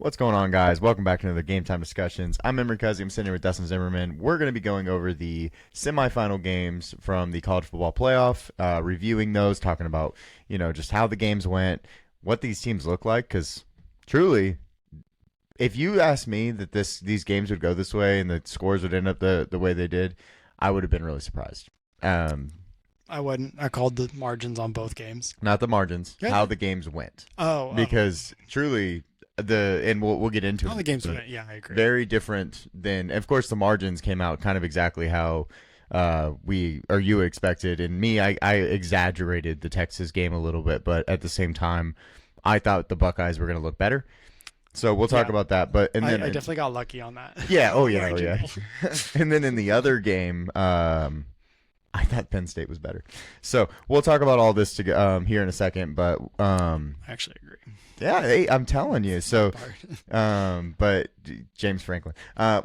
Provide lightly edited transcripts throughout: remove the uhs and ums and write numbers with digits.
What's going on, guys? Welcome back to another Game Time Discussions. I'm Emery Cuzzy. I'm sitting here with Dustin Zimmerman. We're going to be going over the semifinal games from the college football playoff, reviewing those, talking about, just how the games went, what these teams look like. Because truly, if you asked me that these games would go this way and the scores would end up the way they did, I would have been really surprised. I wouldn't. I called the margins on both games. Not the margins, Yeah. how the games went. Oh, Because truly, and we'll get into how it. the games went. Yeah, I agree. Very different than, of course, the margins came out kind of exactly how you expected. And me, I exaggerated the Texas game a little bit, but at the same time, I thought the Buckeyes were going to look better. So we'll talk about that. But I definitely got lucky on that. Yeah. Oh yeah. Oh yeah. And then in the other game, I thought Penn State was better. So we'll talk about all this here in a second. But I actually agree. yeah, I'm telling you. So, but James Franklin,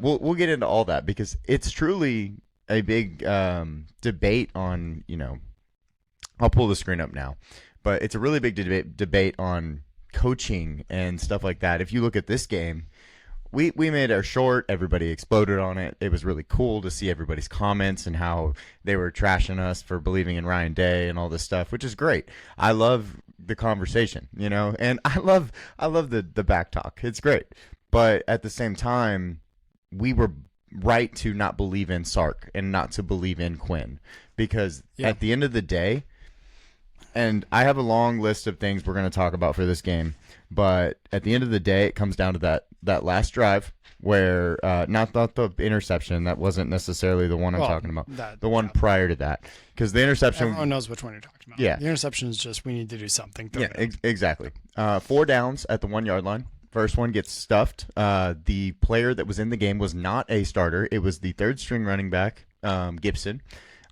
we'll get into all that because it's truly a big debate on. I'll pull the screen up now, but it's a really big debate on coaching and stuff like that. If you look at this game, we made our short. Everybody exploded on it. It was really cool to see everybody's comments and how they were trashing us for believing in Ryan Day and all this stuff, which is great. I love the conversation, and I love the back talk. It's great. But at the same time, we were right to not believe in Sark and not to believe in Quinn because at the end of the day, and I have a long list of things we're going to talk about for this game, but at the end of the day, it comes down to that last drive where not the interception. That wasn't necessarily the one I'm talking about. The one prior to that, because the interception. Everyone knows which one you're talking about. Yeah, the interception is just we need to do something. Exactly. 4 downs at the 1 yard line. First one gets stuffed. The player that was in the game was not a starter. It was the third string running back, Gibson.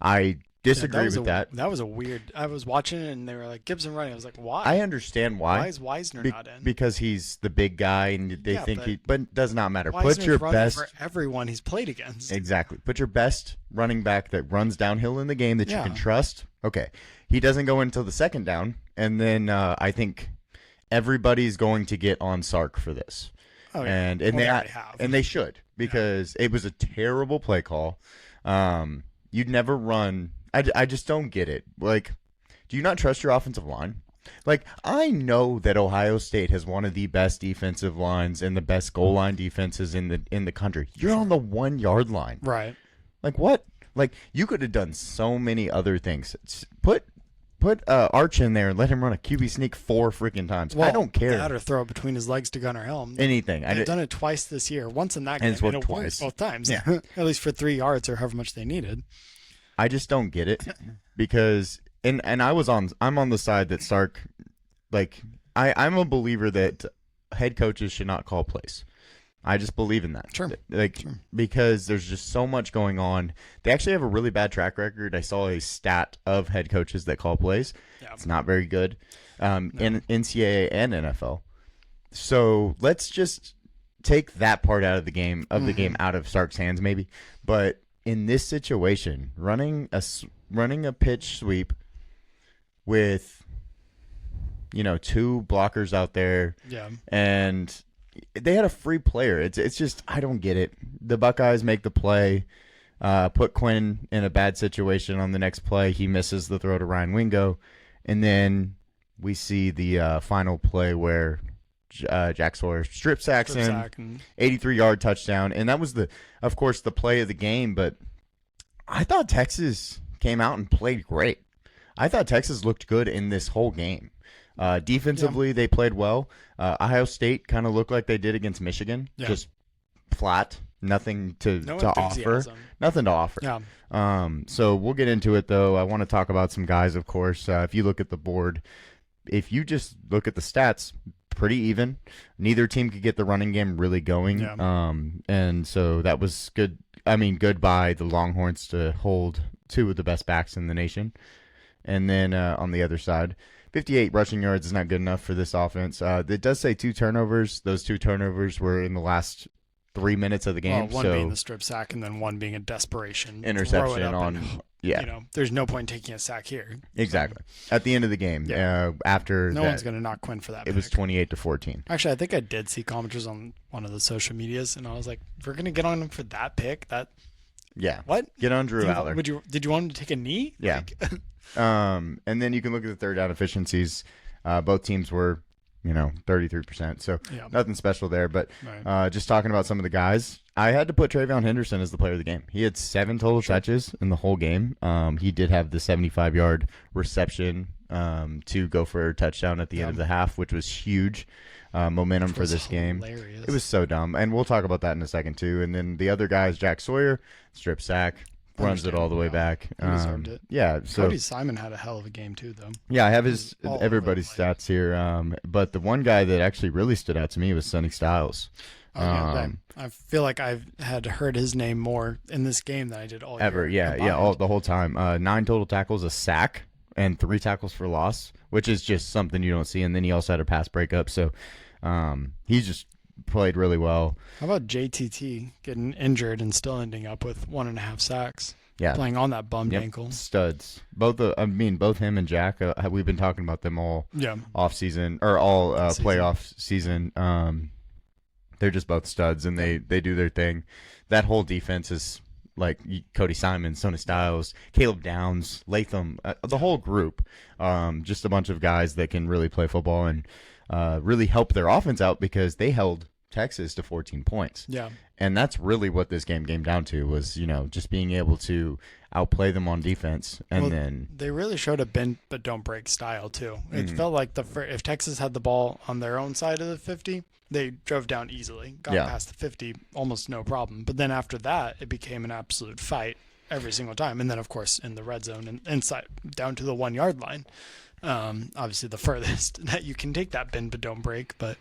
I disagree with that. That was a weird. I was watching it and they were like Gibson running. I was like, why? I understand why. Why is Wisner not in? Because he's the big guy and they think but it does not matter. Wisner's Put your running best for everyone he's played against. Exactly. Put your best running back that runs downhill in the game that you can trust. Okay. He doesn't go until the second down, and then I think everybody's going to get on Sark for this. Oh, yeah. And they have. And they should, because it was a terrible play call. You'd never run. I just don't get it. Like, do you not trust your offensive line? Like, I know that Ohio State has one of the best defensive lines and the best goal line defenses in the country. You're on the 1 yard line. Right. Like, what? Like, you could have done so many other things. Put Arch in there and let him run a QB sneak 4 freaking times. Well, I don't care. That or throw it between his legs to Gunnar Helm. Anything. They've done it twice this year. Once in that game, and it worked both times. Yeah. At least for 3 yards or however much they needed. I just don't get it because I'm on the side that Sark, like, I'm a believer that head coaches should not call plays. I just believe in that. Sure. Because there's just so much going on. They actually have a really bad track record. I saw a stat of head coaches that call plays. Yeah. It's not very good in NCAA and NFL. So let's just take that part out of the game, out of Sark's hands maybe. But in this situation, running a pitch sweep with 2 blockers out there, and they had a free player. It's just, I don't get it. The Buckeyes make the play, put Quinn in a bad situation on the next play. He misses the throw to Ryan Wingo, and then we see the final play where Jack Sawyer strip sacks him, 83-yard touchdown, and that was of course the play of the game. But I thought Texas came out and played great. I thought Texas looked good in this whole game. Defensively, they played well. Ohio State kind of looked like they did against Michigan, just flat, nothing to offer, nothing to offer. Yeah. So we'll get into it though. I want to talk about some guys, of course. If you look at the board, if you just look at the stats, pretty even. Neither team could get the running game really going. Yeah. And so that was good. I mean, good by the Longhorns to hold 2 of the best backs in the nation. And then on the other side, 58 rushing yards is not good enough for this offense. It does say 2 turnovers. Those 2 turnovers were in the last 3 minutes of the game. Well, one being the strip sack and then one being a desperation interception there's no point in taking a sack here. Exactly. At the end of the game, after no one's going to knock Quinn for that. It was 28-14. Actually, I think I did see commenters on one of the social medias, and I was like, if we're going to get on him for that pick, what? Get on Drew Aller. Did you want him to take a knee? Yeah. And then you can look at the third down efficiencies. Both teams were, 33%. So nothing special there. But just talking about some of the guys, I had to put Travion Henderson as the player of the game. He had 7 total touches in the whole game. He did have the 75-yard reception to go for a touchdown at the end of the half, which was huge. Momentum for this game. It was so dumb. And we'll talk about that in a second, too. And then the other guys, Jack Sawyer, strip sack, runs it all the way back. He deserved it. Yeah. So Cody Simon had a hell of a game, too, though. Yeah, I have everybody's stats here. But the one guy that actually really stood out to me was Sonny Styles. I feel like I've had heard his name more in this game than I did all ever. year. The whole time. 9 total tackles, a sack, and 3 tackles for loss, which is just something you don't see. And then he also had a pass breakup. So he's just played really well. How about JTT getting injured and still ending up with 1.5 sacks? Yeah, playing on that bummed ankle. Studs. Both him and Jack. We've been talking about them all off season or all playoff season. They're just both studs, and they do their thing. That whole defense is like Cody Simon, Sonny Styles, Caleb Downs, Latham, the whole group. Just a bunch of guys that can really play football and really help their offense out because they held Texas to 14 points. Yeah. And that's really what this game came down to was, just being able to outplay them on defense. And then they really showed a bend but don't break style too. It felt like if Texas had the ball on their own side of the 50, they drove down easily, got past the 50, almost no problem. But then after that, it became an absolute fight every single time. And then, of course, in the red zone and inside down to the 1-yard line. Obviously the furthest that you can take that bend but don't break, but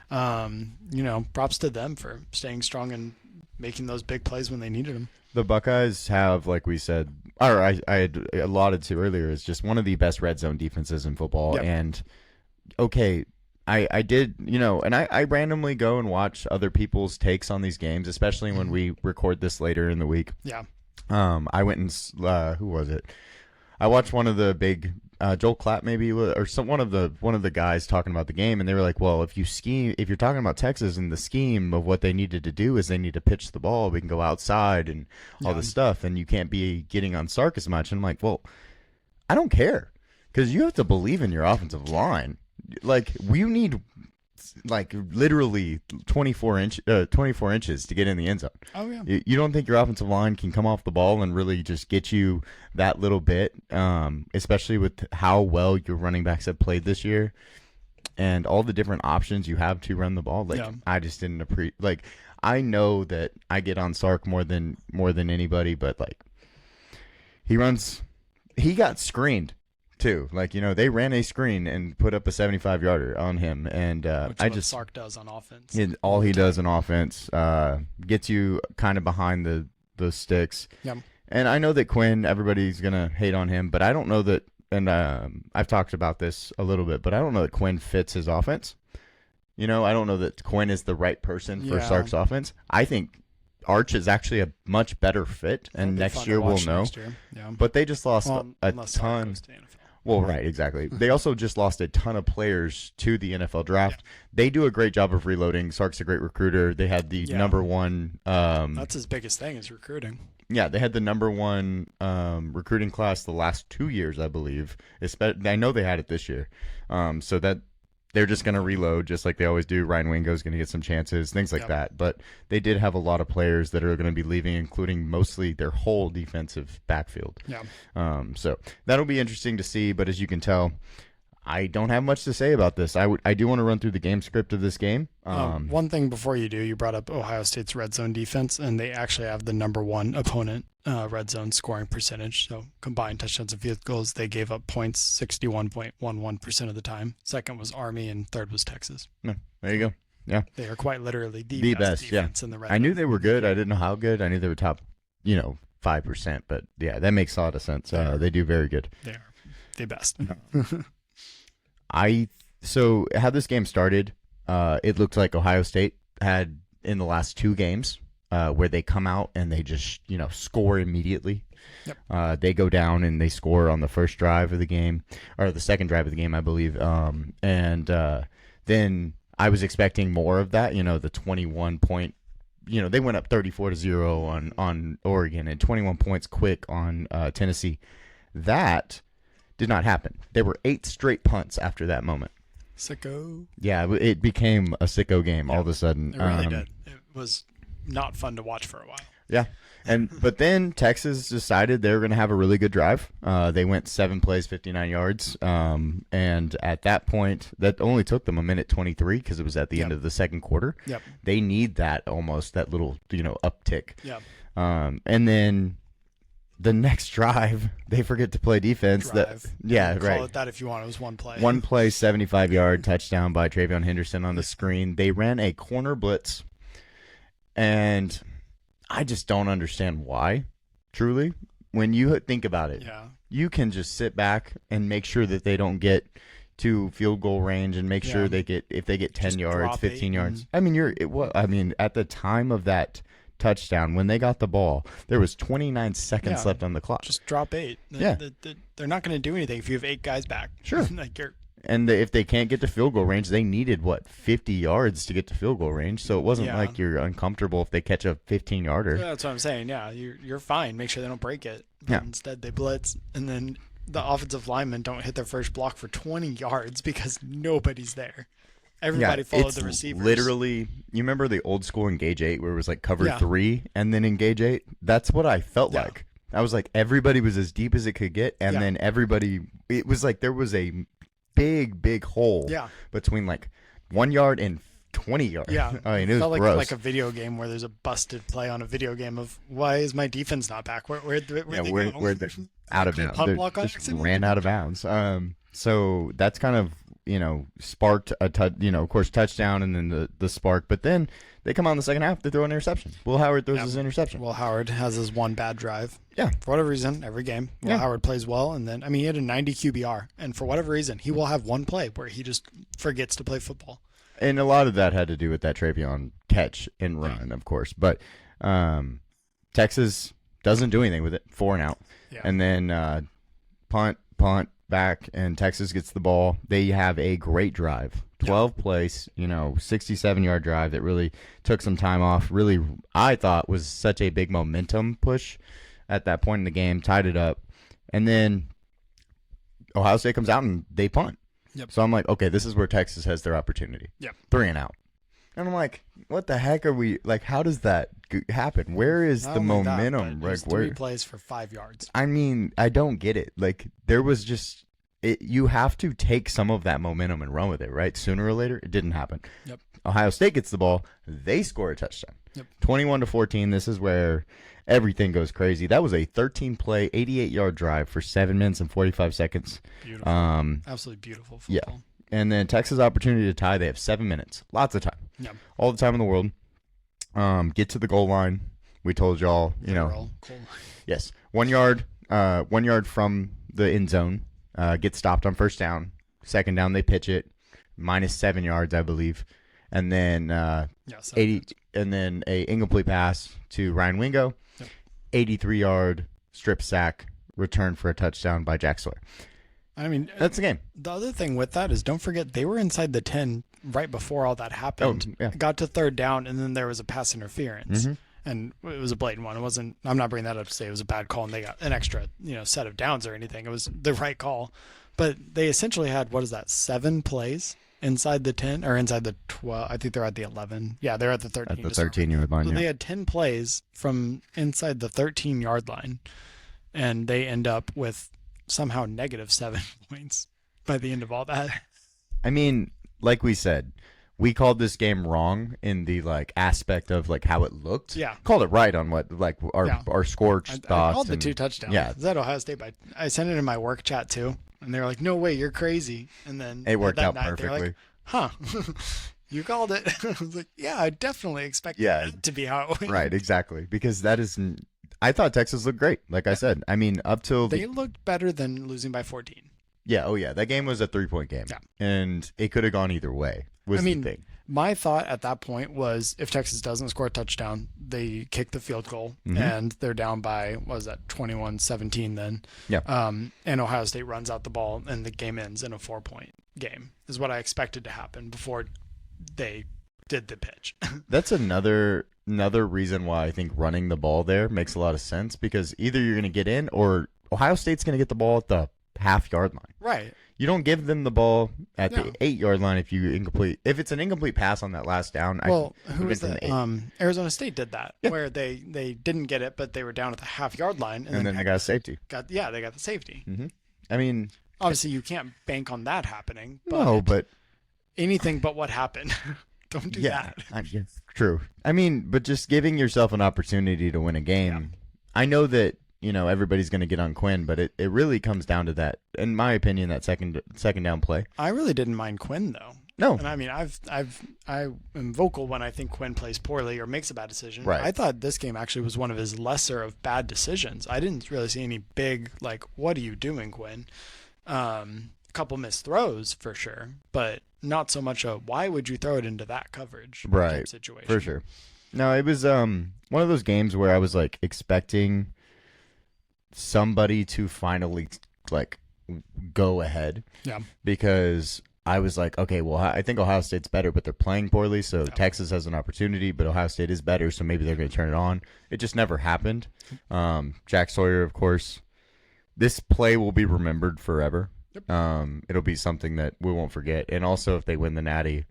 props to them for staying strong and making those big plays when they needed them. The Buckeyes have, like we said, or I had allotted to earlier, is just one of the best red zone defenses in football. Yep. And I did, and I randomly go and watch other people's takes on these games, especially when we record this later in the week. Yeah. I went and who was it? I watched one of the big Joel Klatt maybe, or one of the guys talking about the game, and they were like, "Well, if you're talking about Texas and the scheme of what they needed to do is they need to pitch the ball, we can go outside and all this stuff, and you can't be getting on Sark as much." And I'm like, "Well, I don't care because you have to believe in your offensive line. Like we need." Like literally 24 inches to get in the end zone. Oh yeah. You don't think your offensive line can come off the ball and really just get you that little bit, especially with how well your running backs have played this year and all the different options you have to run the ball. I just didn't appreciate. Like I know that I get on Sark more than anybody, but like he got screened. Too. They ran a screen and put up a 75-yarder on him, and Sark does on offense. All he does on offense gets you kind of behind the sticks. Yeah. And I know that Quinn, everybody's gonna hate on him, but I don't know that. And I've talked about this a little bit, but I don't know that Quinn fits his offense. I don't know that Quinn is the right person for Sark's offense. I think Arch is actually a much better fit, and next year we'll know. Yeah. But they just lost a ton. Well, right, exactly. They also just lost a ton of players to the NFL draft. Yeah. They do a great job of reloading. Sark's a great recruiter. They had the number one. That's his biggest thing is recruiting. Yeah, they had the number one recruiting class the last 2 years, I believe. I know they had it this year. So that they're just going to reload just like they always do. Ryan Wingo's going to get some chances, things like that. But they did have a lot of players that are going to be leaving, including mostly their whole defensive backfield. Yeah. So that'll be interesting to see. But as you can tell, I don't have much to say about this. I do want to run through the game script of this game. One thing before you do, you brought up Ohio State's red zone defense, and they actually have the number one opponent red zone scoring percentage. So combined touchdowns and field goals, they gave up points 61.11% of the time. Second was Army, and third was Texas. No, there you go. Yeah, they are quite literally the best defense in the red zone. I knew they were good. I didn't know how good. I knew they were top, 5%. But yeah, that makes a lot of sense. They do very good. They are the best. So how this game started, it looked like Ohio State had in the last 2 games where they come out and they just, score immediately. Yep. They go down and they score on the first drive of the game, or the second drive of the game, I believe. Then I was expecting more of that, the 21 point. They went up 34-0 on Oregon and 21 points quick on Tennessee. That did not happen. There were 8 straight punts after that moment. Sicko. Yeah, it became a sicko game all of a sudden. It really did. It was not fun to watch for a while. Yeah. But then Texas decided they were going to have a really good drive. They went 7 plays, 59 yards. And at that point, that only took them a minute 23 because it was at the end of the second quarter. Yep. They need that little, uptick. Yep. And then the next drive, they forget to play defense. Call right. it that if you want. It was one play. One play, 75-yard touchdown by Travion Henderson on the screen. They ran a corner blitz, and I just don't understand why, truly. When you think about it, you can just sit back and make sure that they don't get to field goal range and make sure if they get 10 just yards, 15 yards. I mean, at the time of that touchdown, when they got the ball, there was 29 seconds left on the clock. Just drop 8. They're not going to do anything if you have 8 guys back. Sure. And if they can't get to field goal range, they needed, 50 yards to get to field goal range. So it wasn't like you're uncomfortable if they catch a 15-yarder. Yeah, that's what I'm saying. Yeah, you're fine. Make sure they don't break it. But instead, they blitz, and then the offensive linemen don't hit their first block for 20 yards because nobody's there. Everybody followed the receivers. Literally, you remember the old school Engage 8 where it was like cover 3 and then Engage 8? That's what I felt like. I was like, everybody was as deep as it could get, and then it was like there was a big hole between 1 yard and 20 yards. Yeah. I mean, it felt was gross. like a video game where there's a busted play on a video game of why is my defense not back? Where'd they go? Out of bounds. They just ran out of bounds. So that's kind of, sparked of course, touchdown and then the spark. But then they come out in the second half, they throw an interception. Will Howard throws his interception. Will Howard has his one bad drive. Yeah. For whatever reason, every game, Will Howard plays well. And then, he had a 90 QBR. And for whatever reason, he will have one play where he just forgets to play football. And a lot of that had to do with that Travion catch and run, of course. But Texas doesn't do anything with it. 4 and out. Yeah. And then punt, back, and Texas gets the ball. They have a great drive. 12 plays, 67-yard drive that really took some time off. Really, I thought was such a big momentum push at that point in the game, tied it up. And then Ohio State comes out and they punt. Yep. So I'm like, okay, this is where Texas has their opportunity. Yep. 3 and out. And I'm like, what the heck are we, how does that happen? Where is the momentum? That, 3 plays for 5 yards. I mean, I don't get it. There was just, you have to take some of that momentum and run with it, right? Sooner or later, it didn't happen. Yep. Ohio State gets the ball. They score a touchdown. Yep. 21-14. This is where everything goes crazy. That was a 13-play, 88-yard drive for 7 minutes and 45 seconds. Beautiful. Absolutely beautiful football. Yeah. And then Texas opportunity to tie. They have 7 minutes. Lots of time. Yeah. All the time in the world. Get to the goal line. We told y'all, yes, 1 yard, 1 yard from the end zone. Get stopped on first down. Second down, they pitch it, -7 yards, I believe, and then 80, and then a incomplete pass to Ryan Wingo, 83-yard strip sack, return for a touchdown by Jack Sawyer. I mean, that's the game. The other thing with that is, don't forget they were inside the 10 right before all that happened. Oh, yeah. Got to third down, and then there was a pass interference. Mm-hmm. And it was a blatant one. It wasn't. I'm not bringing that up to say it was a bad call and they got an extra, set of downs or anything. It was the right call, but they essentially had 7 plays inside the 10 or inside the 12. I think they're at the 11. Yeah, they're at the 13. At the 13-yard line. So they had 10 plays from inside the 13-yard line, and they end up with somehow -7 points by the end of all that. I mean, like we said, we called this game wrong in the aspect of how it looked. Yeah. Called it right on what our score thoughts. I called the 2 touchdowns. Yeah. Is that Ohio State? I sent it in my work chat too, and they were like, "No way, you're crazy." And then it worked out night, perfectly. Like, huh? You called it. I was like, "Yeah, I definitely expected that to be how it went." Right, exactly. Because that is. I thought Texas looked great. Like I said, I mean, up till they looked better than losing by 14. Yeah. Oh yeah. That game was a 3-point game, and it could have gone either way. The thing. My thought at that point was if Texas doesn't score a touchdown, they kick the field goal and they're down by, what was that, 21-17 then. Yeah. And Ohio State runs out the ball and the game ends in a 4-point game is what I expected to happen before they did the pitch. That's another reason why I think running the ball there makes a lot of sense, because either you're going to get in or Ohio State's going to get the ball at the half-yard line. Right. You don't give them the ball at the 8-yard line if if it's an incomplete pass on that last down. Well, who was that? Arizona State did that, where they didn't get it, but they were down at the half-yard line, and then they got a safety. They got the safety. Mm-hmm. I mean, obviously you can't bank on that happening. But anything but what happened. Don't do that. True. I mean, but just giving yourself an opportunity to win a game. Yeah. I know that everybody's going to get on Quinn, but it really comes down to that, in my opinion, that second down play. I really didn't mind Quinn though. No, and I mean, I am vocal when I think Quinn plays poorly or makes a bad decision. Right. I thought this game actually was one of his lesser of bad decisions. I didn't really see any big what are you doing, Quinn? A couple missed throws for sure, but not so much why would you throw it into that coverage right situation. For sure. No, it was one of those games where I was expecting somebody to finally go ahead. Yeah. Because I was okay, well, I think Ohio State's better, but they're playing poorly, so Texas has an opportunity, but Ohio State is better, so maybe they're going to turn it on. It just never happened. Jack Sawyer, of course, this play will be remembered forever. Yep. It'll be something that we won't forget. And also, if they win the Natty,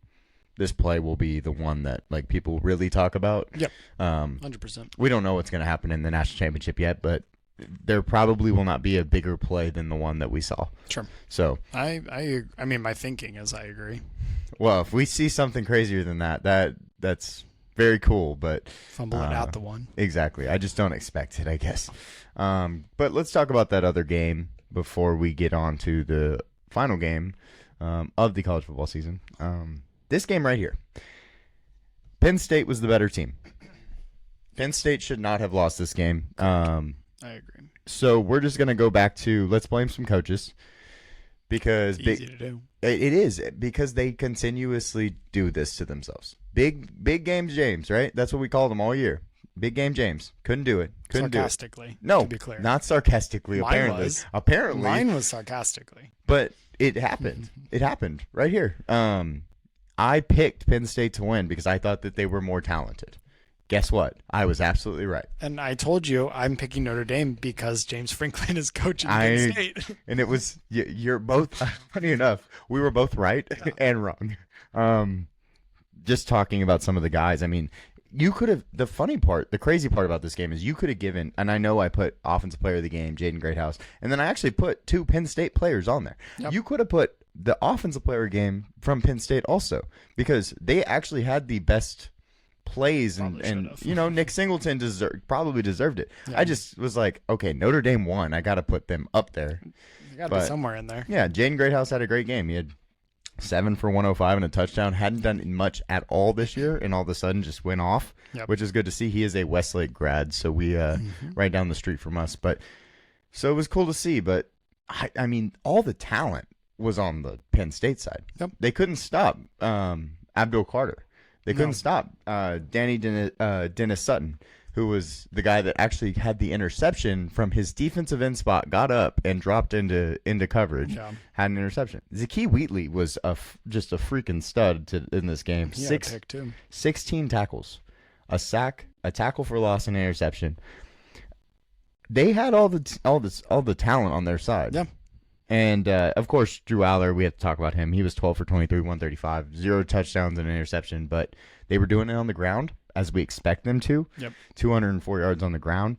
this play will be the one that people really talk about. Yep. 100%. We don't know what's going to happen in the national championship yet, but there probably will not be a bigger play than the one that we saw. Sure. So I mean, my thinking is I agree. Well, if we see something crazier than that's very cool, but fumbling out the one. Exactly. I just don't expect it, I guess. But let's talk about that other game before we get on to the final game of the college football season. This game right here. Penn State was the better team. Penn State should not have lost this game. I agree. So we're just going to go back to let's blame some coaches, because it's easy to do. It is, because they continuously do this to themselves. Big game James, right? That's what we called him all year. Big game James. Couldn't do it. Sarcastically. No, to be clear. Not sarcastically. Apparently. Mine was sarcastically. But it happened. It happened right here. I picked Penn State to win because I thought that they were more talented. Guess what? I was absolutely right. And I told you I'm picking Notre Dame because James Franklin is coaching Penn State. And it was, you're both, funny enough, we were both right and wrong. Just talking about some of the guys, I mean, you could have, the crazy part about this game is you could have given, and I know I put offensive player of the game, Jaden Greathouse, and then I actually put 2 Penn State players on there. Yep. You could have put the offensive player game from Penn State also, because they actually had the best plays, and Nick Singleton probably deserved it. Yeah. I just was okay, Notre Dame won. I got to put them up there. You got to be somewhere in there. Yeah, Jaden Greathouse had a great game. He had 7 for 105 and a touchdown. Hadn't done much at all this year, and all of a sudden just went off, which is good to see. He is a Westlake grad, so we right down the street from us. But so it was cool to see. But I mean, all the talent was on the Penn State side. Yep. They couldn't stop Abdul Carter. They couldn't stop Danny Dennis Sutton, who was the guy that actually had the interception from his defensive end spot, got up and dropped into coverage, had an interception. Zakee Wheatley was just a freaking stud in this game. 16 tackles, a sack, a tackle for loss, and an interception. They had all the talent on their side. Yeah. And, of course, Drew Aller, we have to talk about him. He was 12 for 23, 135, 0 touchdowns and an interception. But they were doing it on the ground, as we expect them to. Yep. 204 yards on the ground.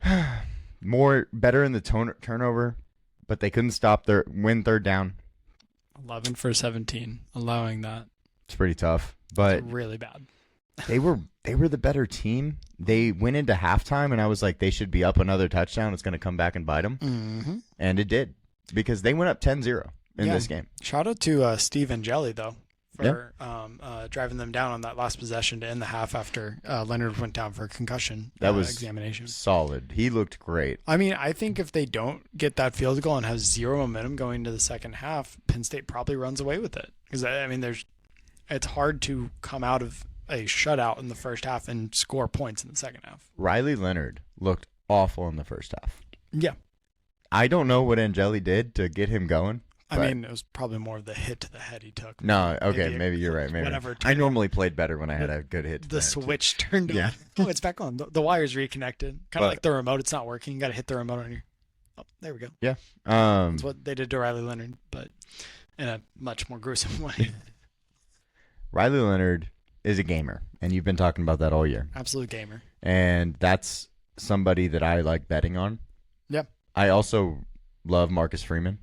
Better in the turnover, but they couldn't stop their third down. 11 for 17, allowing that. It's pretty tough. But really bad. They were the better team. They went into halftime, and I was like, they should be up another touchdown. It's going to come back and bite them. Mm-hmm. And it did, because they went up 10-0 in this game. Shout out to Steve Angeli, though, for driving them down on that last possession to end the half after Leonard went down for a concussion examination. Solid. He looked great. I mean, I think if they don't get that field goal and have 0 momentum going into the second half, Penn State probably runs away with it. Because, I mean, It's hard to come out of a shutout in the first half and score points in the second half. Riley Leonard looked awful in the first half. Yeah. I don't know what Angeli did to get him going. I mean, it was probably more of the hit to the head he took. No, okay, maybe you're right. Maybe whatever. I normally played better when I had a good hit. The switch turned on. Oh, it's back on. The wire's reconnected. Kind of like the remote. It's not working. You got to hit the remote on your. Oh, there we go. Yeah. That's what they did to Riley Leonard, but in a much more gruesome way. Riley Leonard is a gamer, and you've been talking about that all year. Absolute gamer. And that's somebody that I like betting on. Yep. I also love Marcus Freeman.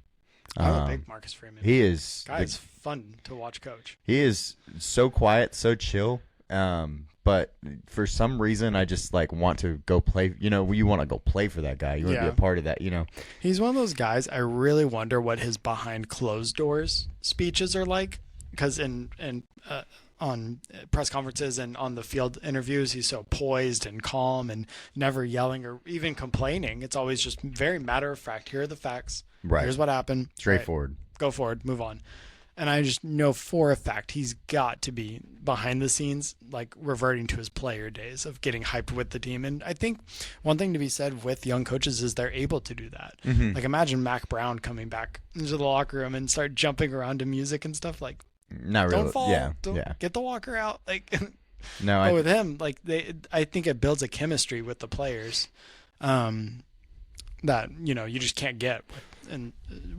I'm a big Marcus Freeman. He is. Guy's fun to watch coach. He is so quiet, so chill. But for some reason, I just want to go play. You want to go play for that guy. You want to be a part of that. He's one of those guys. I really wonder what his behind closed doors speeches are like, because on press conferences and on the field interviews, he's so poised and calm and never yelling or even complaining. It's always just very matter of fact. Here are the facts. Right. Here's what happened. Straightforward. Right. Go forward. Move on. And I just know for a fact he's got to be behind the scenes, reverting to his player days of getting hyped with the team. And I think one thing to be said with young coaches is they're able to do that. Mm-hmm. Imagine Mac Brown coming back into the locker room and start jumping around to music and stuff. Not really. Don't fall. Yeah. Get the walker out. No. But with him, I think it builds a chemistry with the players, that you just can't get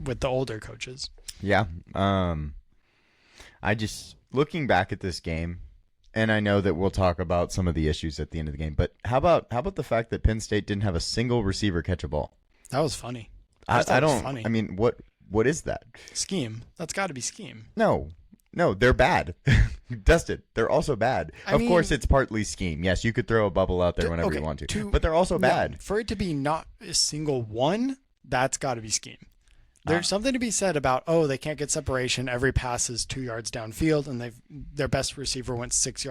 with the older coaches. Yeah. I just looking back at this game, and I know that we'll talk about some of the issues at the end of the game. But how about the fact that Penn State didn't have a single receiver catch a ball? That was funny. I don't. Funny. I mean, what is that? Scheme. That's got to be scheme. No, they're bad. Dusted. They're also bad. Of course, it's partly scheme. Yes, you could throw a bubble out there whenever you want to. But they're also bad. For it to be not a single one, that's got to be scheme. There's something to be said about, they can't get separation. Every pass is 2 yards downfield, and their best receiver went 6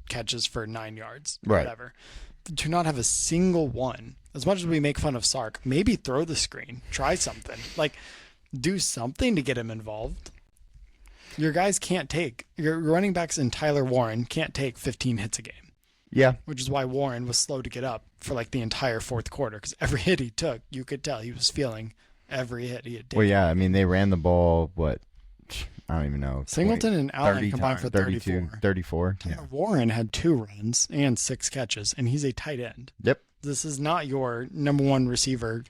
catches for 9 yards. Right. Whatever. To not have a single one, as much as we make fun of Sark, maybe throw the screen. Try something. Do something to get him involved. Your guys your running backs and Tyler Warren can't take 15 hits a game. Yeah. Which is why Warren was slow to get up for the entire fourth quarter, because every hit he took, you could tell he was feeling every hit he had taken. Well, yeah, I mean, they ran the ball, I don't even know. Singleton and Allen combined for 34. Tyler Warren had 2 runs and 6 catches, and he's a tight end. Yep. This is not your number one receiver,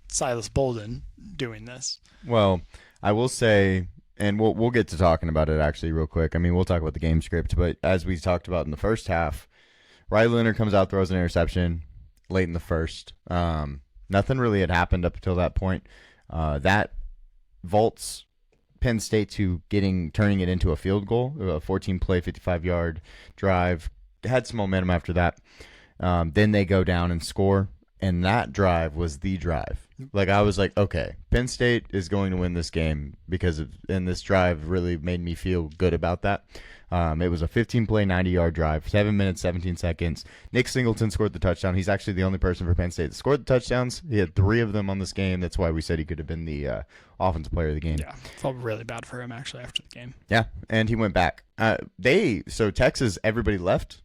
Silas Bolden doing this. Well, I will say, and we'll get to talking about it actually real quick. I mean, we'll talk about the game script, but as we talked about in the first half, Riley Leonard comes out, throws an interception late in the first. Nothing really had happened up until that point. That vaults Penn State to turning it into a field goal, a 14-play, 55-yard drive. Had some momentum after that. Then they go down and score, and that drive was the drive. I was like, okay, Penn State is going to win this game and this drive really made me feel good about that. It was a 15-play, 90-yard drive, 7 minutes, 17 seconds. Nick Singleton scored the touchdown. He's actually the only person for Penn State that scored the touchdowns. He had 3 of them on this game. That's why we said he could have been the offensive player of the game. Yeah, felt really bad for him actually after the game. Yeah, and he went back. So Texas, everybody left.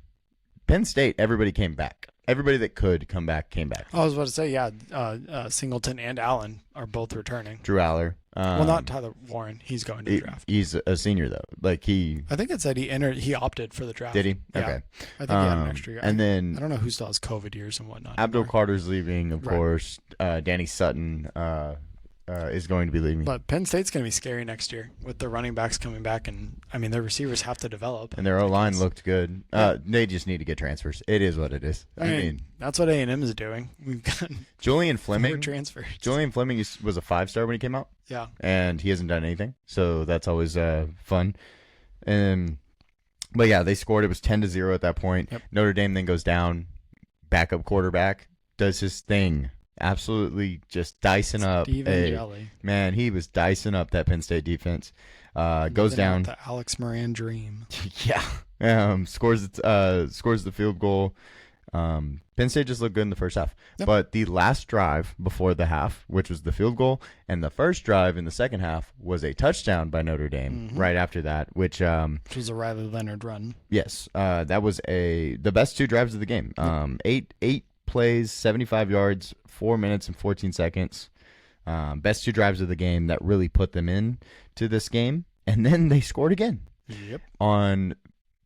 Penn State, everybody came back. Everybody that could come back came back. I was about to say, yeah, Singleton and Allen are both returning. Drew Aller. Well, not Tyler Warren. He's going to the draft. He's a senior though. I think it said he opted for the draft. Did he? Yeah. Okay. I think he had an extra year. And then I don't know who still has COVID years and whatnot. Abdul Carter's leaving, of course. Danny Sutton is going to be leaving. But Penn State's going to be scary next year with the running backs coming back, and I mean their receivers have to develop. And their O-line looked good. They just need to get transfers. It is what it is. I mean that's what A&M is doing. We've got Julian Fleming transfers. Julian Fleming was a 5-star when he came out. Yeah, and he hasn't done anything, so that's always fun. But yeah, they scored. It was 10-0 at that point. Yep. Notre Dame then goes down. Backup quarterback does his thing. Absolutely just dicing up. Jelly. Man, he was dicing up that Penn State defense. Goes down. The Alex Moran dream. Yeah. Scores the field goal. Penn State just looked good in the first half. Yep. But the last drive before the half, which was the field goal, and the first drive in the second half was a touchdown by Notre Dame right after that, which was a Riley Leonard run. Yes, that was the best 2 drives of the game. Eight plays, 75 yards, 4 minutes and 14 seconds. Best 2 drives of the game that really put them in to this game. And then they scored again. Yep. On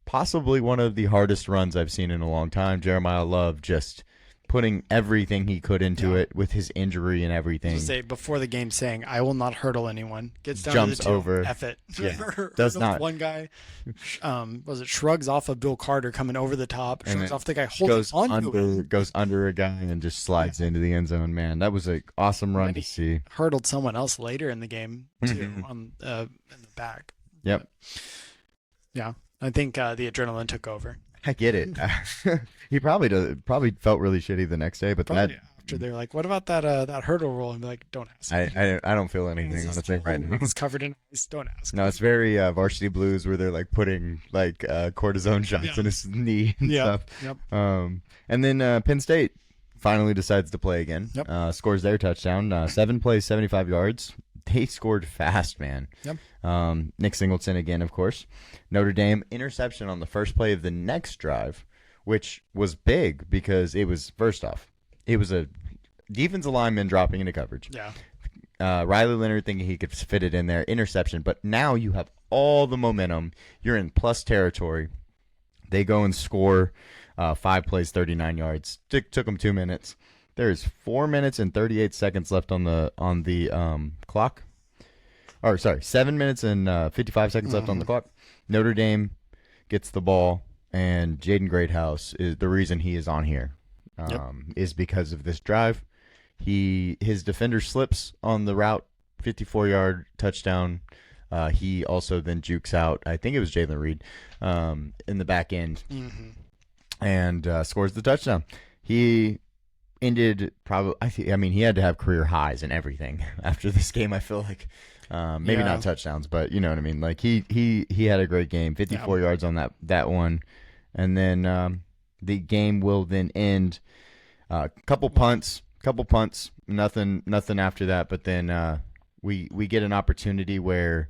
possibly one of the hardest runs I've seen in a long time. Jeremiah Love just putting everything he could into it with his injury and everything. Say before the game, saying, "I will not hurdle anyone." Gets down Jumps to the 2, over. F it. Yeah, does not. One guy, shrugs off of Bill Carter coming over the top. Shrugs off the guy holding goes under a guy and just slides into the end zone. Man, that was an awesome run to see. Hurdled someone else later in the game too, in the back. Yep. But, yeah, I think the adrenaline took over. I get it. He probably felt really shitty the next day, but after they're like, "What about that hurdle roll?" And be like, "Don't ask." I don't feel anything on the thing right now. It's covered in ice. Don't ask. No, it's very Varsity Blues where they're like putting like cortisone shots in his knee and stuff. Yep. And then Penn State finally decides to play again. Yep. Scores their touchdown. 7 plays, 75 yards. They scored fast, man. Yep. Nick Singleton again, of course. Notre Dame interception on the first play of the next drive, which was big because it was, first off, it was a defensive lineman dropping into coverage. Yeah. Riley Leonard thinking he could fit it in there. Interception. But now you have all the momentum. You're in plus territory. They go and score 5 plays, 39 yards. Took them 2 minutes. There's 4 minutes and 38 seconds left on the clock. Or sorry, 7 minutes and 55 seconds left on the clock. Notre Dame gets the ball, and Jaden Greathouse is the reason he is on here. Is because of this drive. His defender slips on the route, 54-yard touchdown. He also then jukes out, I think it was Jalen Reed, in the back end, and scores the touchdown. He ended he had to have career highs and everything after this game. I feel like maybe not touchdowns, but you know what I mean. Like he had a great game, 54 yards on that one, and then the game will then end. Couple punts, nothing after that. But then we get an opportunity where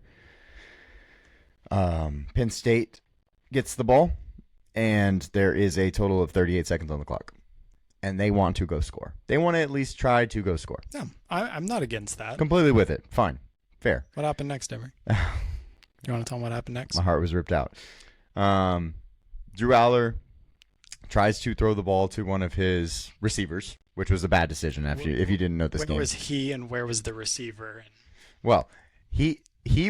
Penn State gets the ball, and there is a total of 38 seconds on the clock. And they want to go score. They want to at least try to go score. Yeah, I'm not against that. Completely with it. Fine. Fair. What happened next, Emery? You want to tell them what happened next? My heart was ripped out. Drew Aller tries to throw the ball to one of his receivers, which was a bad decision if you didn't know this game. Where was he and where was the receiver? Well, he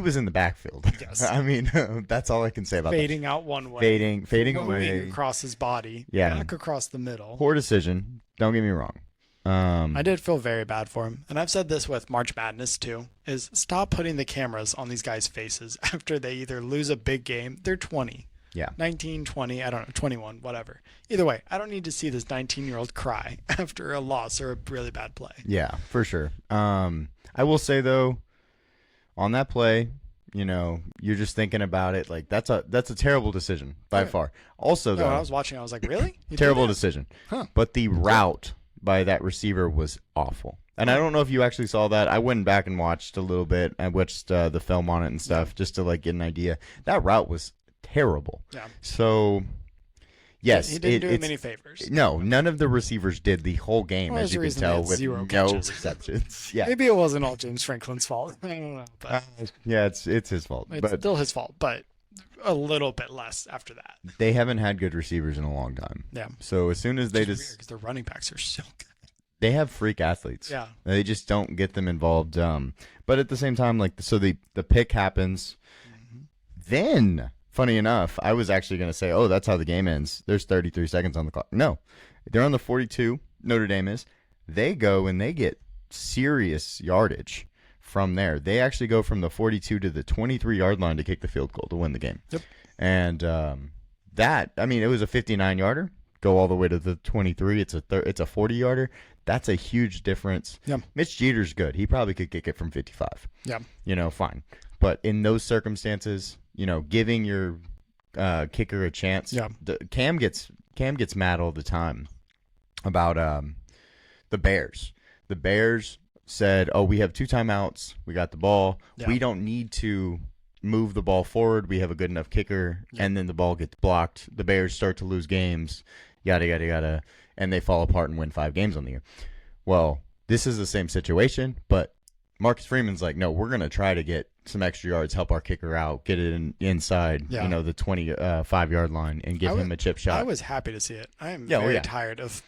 was in the backfield. Yes. I mean, that's all I can say about that. Fading out one way. Fading away. Across his body. Yeah. Back across the middle. Poor decision. Don't get me wrong. I did feel very bad for him. And I've said this with March Madness too, is stop putting the cameras on these guys' faces after they either lose a big game. They're 20. Yeah. 19, 20, I don't know, 21, whatever. Either way, I don't need to see this 19-year-old cry after a loss or a really bad play. Yeah, for sure. I will say, though, on that play, you're just thinking about it. Like, that's a terrible decision by far. Also, though, when I was watching, I was like, really? Terrible decision. Huh. But the route by that receiver was awful. And I don't know if you actually saw that. I went back and watched a little bit. I watched the film on it and stuff just to get an idea. That route was terrible. Yeah. So, yes. He didn't do him any favors. No, none of the receivers did the whole game, as you can tell, with no catches. receptions. Yeah. Maybe it wasn't all James Franklin's fault. I don't know. But yeah, it's his fault. It's still his fault, but a little bit less after that. They haven't had good receivers in a long time. Yeah. So as soon as they just... because their running backs are so good. They have freak athletes. Yeah. They just don't get them involved. But at the same time, the pick happens. Then, funny enough, I was actually going to say, oh, that's how the game ends. There's 33 seconds on the clock. No. They're on the 42, Notre Dame is. They go and they get serious yardage from there. They actually go from the 42 to the 23-yard line to kick the field goal to win the game. Yep. And it was a 59-yarder. Go all the way to the 23. It's a 40-yarder. That's a huge difference. Yeah. Mitch Jeter's good. He probably could kick it from 55. Yeah. Fine. But in those circumstances, giving your kicker a chance. Yeah. Cam gets mad all the time about the Bears. The Bears said, "Oh, we have 2 timeouts. We got the ball. Yeah. We don't need to move the ball forward. We have a good enough kicker." Yeah. And then the ball gets blocked. The Bears start to lose games. Yada yada yada, and they fall apart and win 5 games on the year. Well, this is the same situation, but Marcus Freeman's like, no, we're gonna try to get some extra yards, help our kicker out, get it inside, the 25-yard line, and give him a chip shot. I was happy to see it. I am very tired of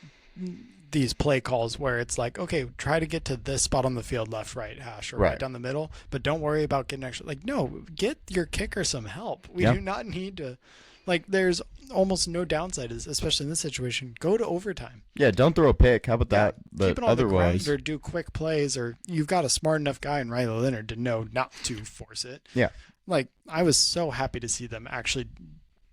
these play calls where it's like, okay, try to get to this spot on the field, left, right, hash, or right down the middle, but don't worry about getting extra. Like, no, get your kicker some help. We do not need to. Like, there's almost no downside, especially in this situation. Go to overtime. Yeah, don't throw a pick. How about that? But keep it on otherwise, the ground or do quick plays, or you've got a smart enough guy in Riley Leonard to know not to force it. Yeah. Like, I was so happy to see them actually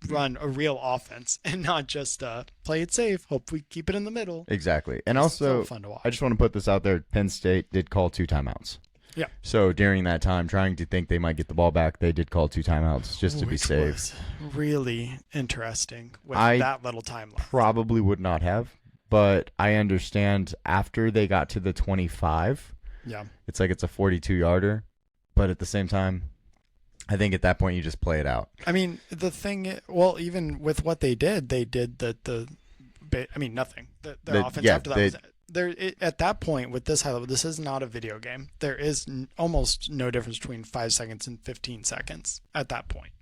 run a real offense and not just play it safe. Hope we keep it in the middle. Exactly. And also, so fun to watch. I just want to put this out there. Penn State did call 2 timeouts. Yeah. So during that time, trying to think they might get the ball back, they did call 2 timeouts just to be safe. Was really interesting with that little time left. Probably would not have, but I understand after they got to the 25. Yeah. It's like it's a 42-yarder, but at the same time, I think at that point you just play it out. I mean, the thing, well, even with what they did nothing. Their offense after that was at that point with this high level, this is not a video game. There is almost no difference between 5 seconds and 15 seconds at that point,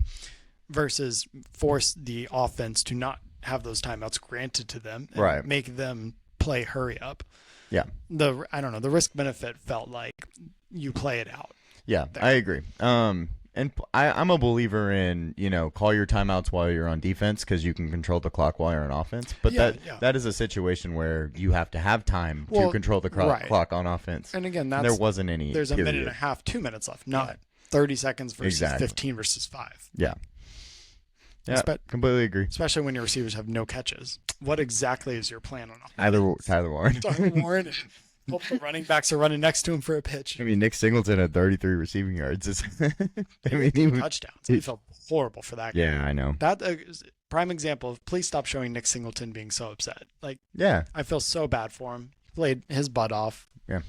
versus force the offense to not have those timeouts granted to them and make them play hurry up. Yeah. I don't know. The risk benefit felt like you play it out. Yeah, I agree. And I'm a believer in, call your timeouts while you're on defense because you can control the clock while you're on offense. But that is a situation where you have to have time to control the clock on offense. And again, there wasn't any. There's a minute and a half, 2 minutes left, not 30 seconds versus 15 versus 5. Yeah. Yeah, completely agree. Especially when your receivers have no catches. What exactly is your plan on offense? Tyler Warren. Tyler Warren. Hope the running backs are running next to him for a pitch. I mean, Nick Singleton had 33 receiving yards. Touchdowns. He felt horrible for that game. Yeah, I know. That is prime example of please stop showing Nick Singleton being so upset. Like, I feel so bad for him. He played his butt off. Yeah,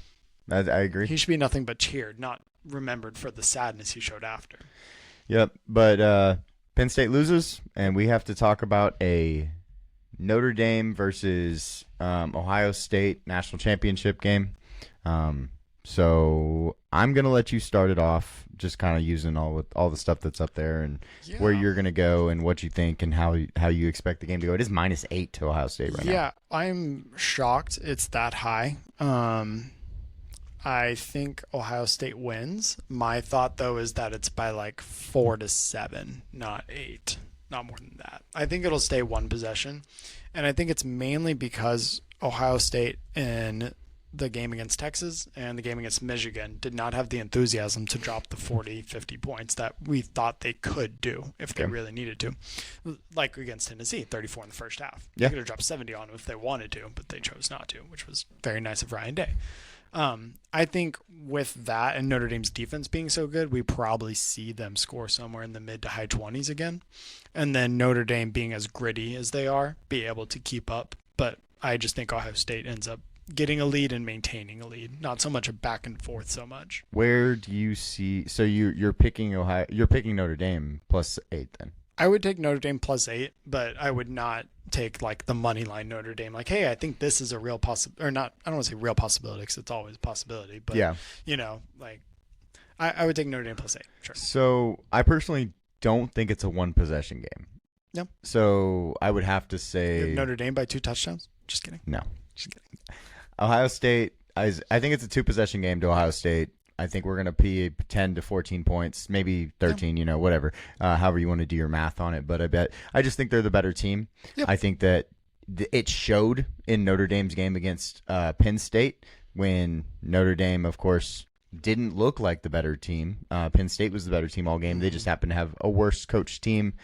I agree. He should be nothing but cheered, not remembered for the sadness he showed after. Yep, but Penn State loses, and we have to talk about a Notre Dame versus Ohio State national championship game. So I'm going to let you start it off, just kind of using all the stuff that's up there and where you're going to go and what you think and how you expect the game to go. It is -8 to Ohio State right now. Yeah, I'm shocked it's that high. I think Ohio State wins. My thought, though, is that it's by like 4-7, not 8. Not more than that. I think it'll stay one possession. And I think it's mainly because Ohio State in the game against Texas and the game against Michigan did not have the enthusiasm to drop the 40, 50 points that we thought they could do if they really needed to. Like against Tennessee, 34 in the first half. They could have dropped 70 on them if they wanted to, but they chose not to, which was very nice of Ryan Day. I think with that and Notre Dame's defense being so good, we probably see them score somewhere in the mid to high 20s again. And then Notre Dame being as gritty as they are, be able to keep up. But I just think Ohio State ends up getting a lead and maintaining a lead, not so much a back and forth so much. Where do you see? So you're picking Notre Dame +8 then? I would take Notre Dame +8, but I would not take like the money line Notre Dame. Like, hey, I think this is a real possibility, or not. I don't want to say real possibility because it's always a possibility. But I would take Notre Dame +8. Sure. So I personally don't think it's a one possession game. No. So I would have to say Notre Dame by 2 touchdowns. Just kidding. No. Just kidding. Ohio State. I think it's a 2 possession game to Ohio State. I think we're going to be 10 to 14 points, maybe 13, whatever, however you want to do your math on it. But I just think they're the better team. Yep. I think that it showed in Notre Dame's game against Penn State when Notre Dame, of course, didn't look like the better team. Penn State was the better team all game. They just happened to have a worse coached team.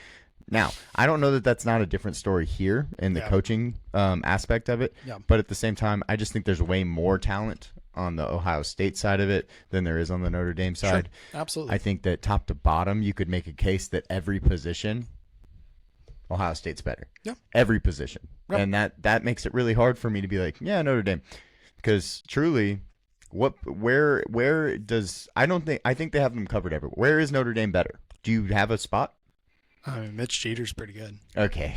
Now, I don't know that that's not a different story here in the coaching aspect of it. Yeah. But at the same time, I just think there's way more talent on the Ohio State side of it than there is on the Notre Dame side. Sure. Absolutely. I think that top to bottom, you could make a case that every position, Ohio State's better. Yeah. Every position. Yep. And that makes it really hard for me to be like, yeah, Notre Dame. Because truly, where does – I think they have them covered everywhere. Where is Notre Dame better? Do you have a spot? Mitch Jeter's pretty good. Okay.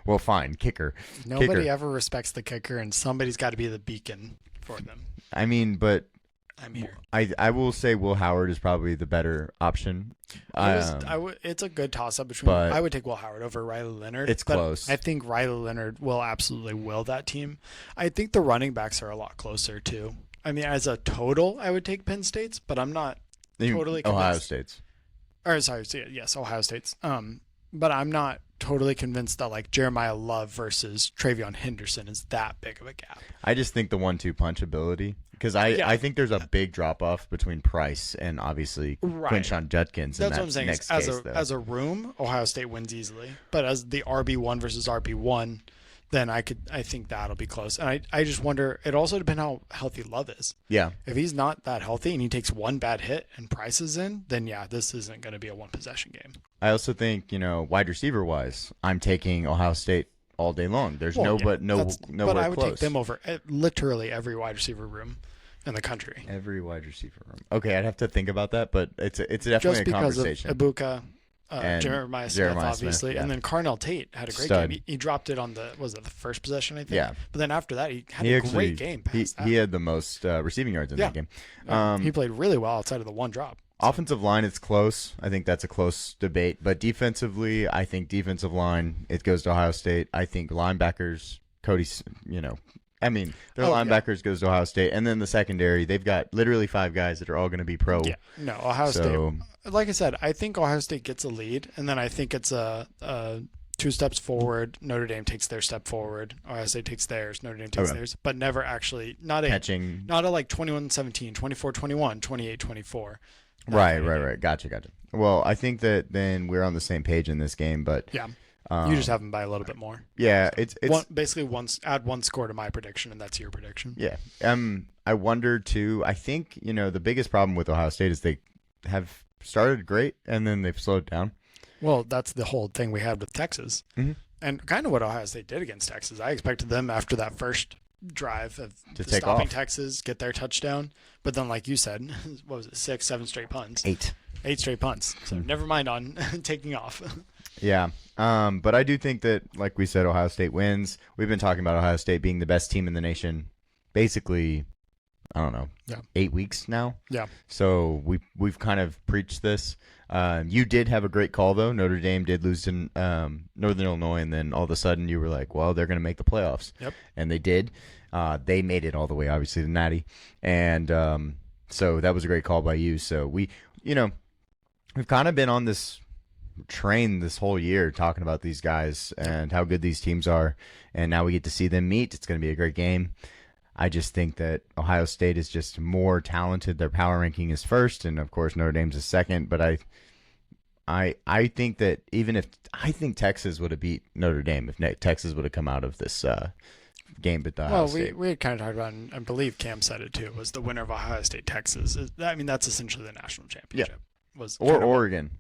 Well, fine. Kicker. Nobody ever respects the kicker, and somebody's got to be the beacon for them. I mean, but I'm here. I will say Will Howard is probably the better option. It's a good toss-up between. I would take Will Howard over Riley Leonard. It's close. I think Riley Leonard will absolutely will that team. I think the running backs are a lot closer, too. I mean, as a total, I would take Penn State's, but I'm not totally convinced. Ohio State's. Or sorry, yes, Ohio State's. But I'm not totally convinced that like Jeremiah Love versus Travion Henderson is that big of a gap. I just think the 1-2 punch ability, because I think there's a big drop off between Price and obviously Quinshon Judkins. That's what I'm saying. As a room, Ohio State wins easily, but as the RB1 versus RB1, then I think that'll be close. And I just wonder, it also depends how healthy Love is. Yeah. If he's not that healthy and he takes one bad hit and Price is in, then yeah, this isn't going to be a one possession game. I also think, wide receiver wise, I'm taking Ohio State all day long. There's nowhere But I would close. take them over literally every wide receiver room in the country. Every wide receiver room. Okay, I'd have to think about that, but it's definitely a conversation. Just because of Ibuka. Jeremiah Smith, obviously, and then Carnell Tate had a great game. He dropped it on the first possession, I think. Yeah. But then after that, he had a great game. He had the most receiving yards in that game. He played really well outside of the one drop. Offensive line, it's close. I think that's a close debate. But defensively, I think defensive line, it goes to Ohio State. I think linebackers, linebackers goes to Ohio State. And then the secondary, they've got literally 5 guys that are all going to be pro. Yeah. No, Ohio State. Like I said, I think Ohio State gets a lead, and then I think it's a 2 steps forward. Notre Dame takes their step forward. Ohio State takes theirs. Notre Dame takes theirs, but never actually not a like 21-17, 24-21, 28-24. Right. Gotcha. Well, I think that then we're on the same page in this game, but yeah. You just have them by a little bit more. Yeah, so it's basically add 1 score to my prediction, and that's your prediction. Yeah. I wonder too. I think the biggest problem with Ohio State is they have started great and then they've slowed down. Well, that's the whole thing we had with Texas, and kind of what Ohio State did against Texas. I expected them after that first drive of stopping Texas, get their touchdown, but then, like you said, what was it? 6, 7 straight punts. 8 straight punts. So never mind on taking off. Yeah. But I do think that, like we said, Ohio State wins. We've been talking about Ohio State being the best team in the nation basically, I don't know, 8 weeks now. Yeah. So we've kind of preached this. You did have a great call, though. Notre Dame did lose to Northern Illinois, and then all of a sudden you were like, well, they're going to make the playoffs. Yep. And they did. They made it all the way, obviously, to Natty. And so that was a great call by you. So we've kind of been on this train this whole year talking about these guys and how good these teams are, and now we get to see them meet. It's going to be a great game. I just think that Ohio State is just more talented. Their power ranking is first, and of course Notre Dame's is second. But I think that I think Texas would have beat Notre Dame if Texas would have come out of this game. But Ohio State. We had kind of talked about, and I believe Cam said it too, was the winner of Ohio State Texas. I mean, that's essentially the national championship. Yeah. Or Oregon.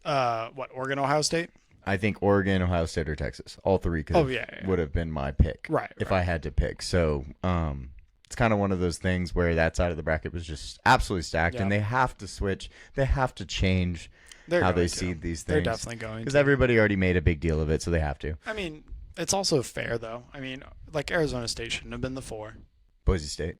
Oregon, Ohio State? I think Oregon, Ohio State, or Texas. All three would have been my pick if I had to pick. So it's kind of one of those things where that side of the bracket was just absolutely stacked, and they have to switch. They have to change how they seed these things. They're definitely going to. Because everybody already made a big deal of it, so they have to. I mean, it's also fair, though. I mean, like Arizona State shouldn't have been the 4. Boise State.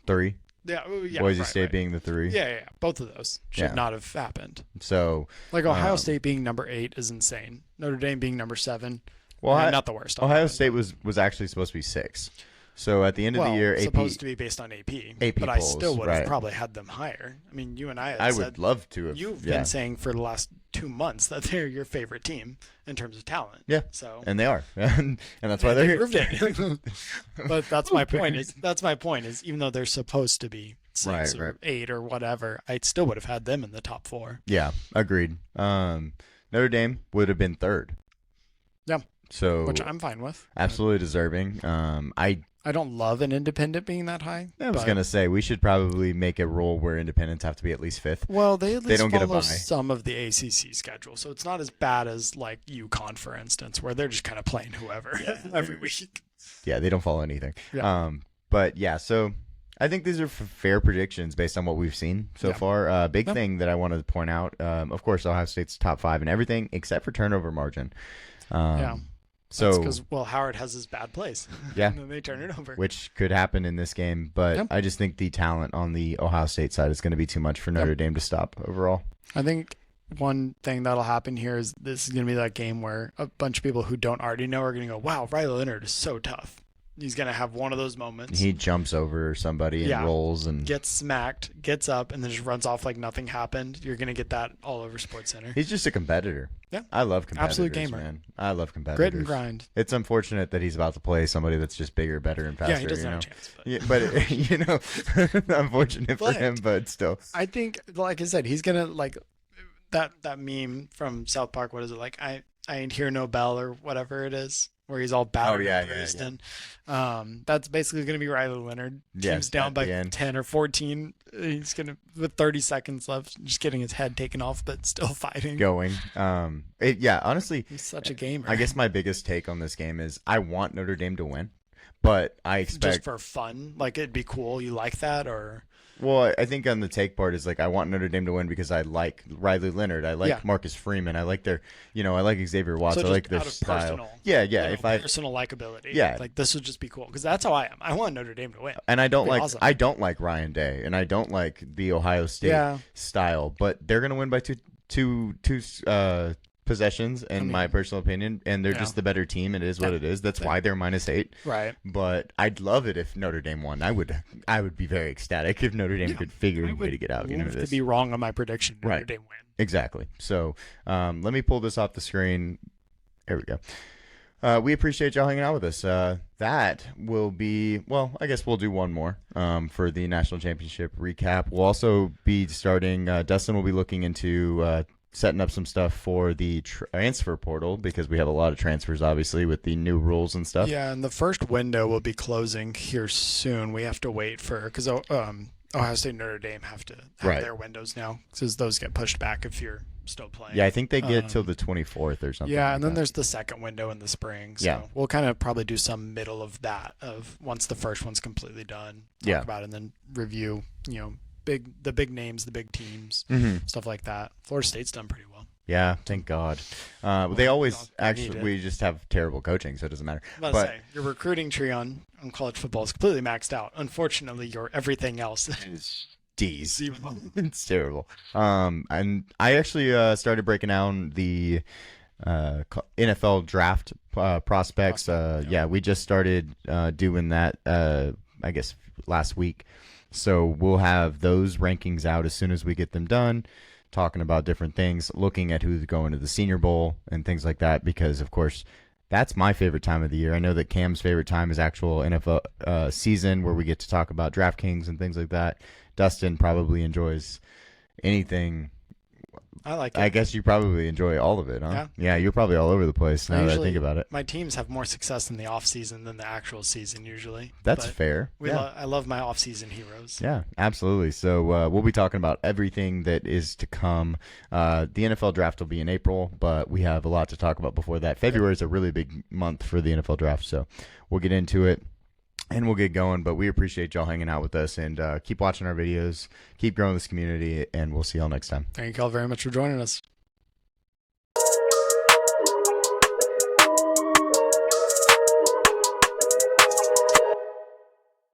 3. Yeah, Boise State being the 3. Yeah. Both of those should not have happened. So, like Ohio State being number 8 is insane. Notre Dame being number 7. Well, not the worst. Ohio State was actually supposed to be 6. So at the end of the year, AP supposed to be based on AP. But I still would have probably had them higher. I mean, you and I would love to have. You've been saying for the last 2 months that they're your favorite team in terms of talent. Yeah. So and they are, and that's why they're here. Proved it. But that's my point. Is even though they're supposed to be 6 or 8 or whatever, I still would have had them in the top 4. Yeah, agreed. Notre Dame would have been 3rd. Yeah. So which I'm fine with. Absolutely deserving. I I don't love an independent being that high. I was gonna say we should probably make a rule where independents have to be at least 5th. Well, they at least don't get a follow bye. some of the ACC schedule, so it's not as bad as like UConn, for instance, where they're just kind of playing whoever every week. Yeah, they don't follow anything. Yeah. But yeah, so I think these are fair predictions based on what we've seen so far. Big thing that I wanted to point out, of course, Ohio State's top 5 and everything except for turnover margin. So because Howard has his bad plays. Yeah, and then they turn it over, which could happen in this game. But I just think the talent on the Ohio State side is going to be too much for Notre Dame to stop overall. I think one thing that'll happen here is this is going to be that game where a bunch of people who don't already know are going to go, "Wow, Riley Leonard is so tough." He's going to have one of those moments. He jumps over somebody and rolls and gets smacked, gets up, and then just runs off like nothing happened. You're going to get that all over SportsCenter. He's just a competitor. Yeah. I love competitors. Absolute gamer. Man. I love competitors. Grit and grind. It's unfortunate that he's about to play somebody that's just bigger, better, and faster. Yeah, he doesn't have a chance. But unfortunate for him, but still. I think, like I said, he's going to, like, that meme from South Park, what is it, like, I ain't hear no bell or whatever it is, where he's all battered and bruised. And that's basically going to be Riley Leonard. Team's down by 10 or 14. He's going to, with 30 seconds left, just getting his head taken off, but still fighting. Going. Honestly. He's such a gamer. I guess my biggest take on this game is I want Notre Dame to win, but I expect. Just for fun? Like, it'd be cool. You like that, or? Well, I think on the take part is like I want Notre Dame to win because I like Riley Leonard, I like Marcus Freeman, I like their, I like Xavier Watts, I like their style. Personal likability. Like this would just be cool because that's how I am. I want Notre Dame to win. And I don't like Ryan Day, and I don't like the Ohio State style, but they're gonna win by two possessions in my personal opinion, and they're just the better team. It is what it is. That's why they're -8. Right. But I'd love it if Notre Dame won. I would be very ecstatic if Notre Dame could figure a way to get out. To be wrong on my prediction. Notre Dame win. Exactly. So let me pull this off the screen. There we go. We appreciate y'all hanging out with us. That will be, I guess we'll do one more for the national championship recap. We'll also be starting, Dustin will be looking into setting up some stuff for the transfer portal because we have a lot of transfers, obviously, with the new rules and stuff. Yeah, and the first window will be closing here soon. We have to wait because Ohio State and Notre Dame have to have their windows now because those get pushed back if you're still playing. Yeah, I think they get till the 24th or something. Yeah, and then there's the second window in the spring. So we'll kind of probably do some middle of that once the first one's completely done. Talk about it and then review, the big names, the big teams, stuff like that. Florida State's done pretty well. Yeah, thank God. They always we just have terrible coaching, so it doesn't matter. But your recruiting tree on college football is completely maxed out. Unfortunately, your everything else is D's. It's terrible. And I actually started breaking down the NFL draft prospects. We just started doing that. I guess last week. So we'll have those rankings out as soon as we get them done, talking about different things, looking at who's going to the Senior Bowl and things like that, because, of course, that's my favorite time of the year. I know that Cam's favorite time is actual NFL season where we get to talk about DraftKings and things like that. Dustin probably enjoys anything. I like it. I guess you probably enjoy all of it, huh? Yeah, you're probably all over the place now that I think about it. My teams have more success in the off season than the actual season usually. That's fair. I love my off season heroes. Yeah, absolutely. So we'll be talking about everything that is to come. The NFL draft will be in April, but we have a lot to talk about before that. February is a really big month for the NFL draft, so we'll get into it. And we'll get going, but we appreciate y'all hanging out with us and keep watching our videos, keep growing this community, and we'll see y'all next time. Thank you all very much for joining us.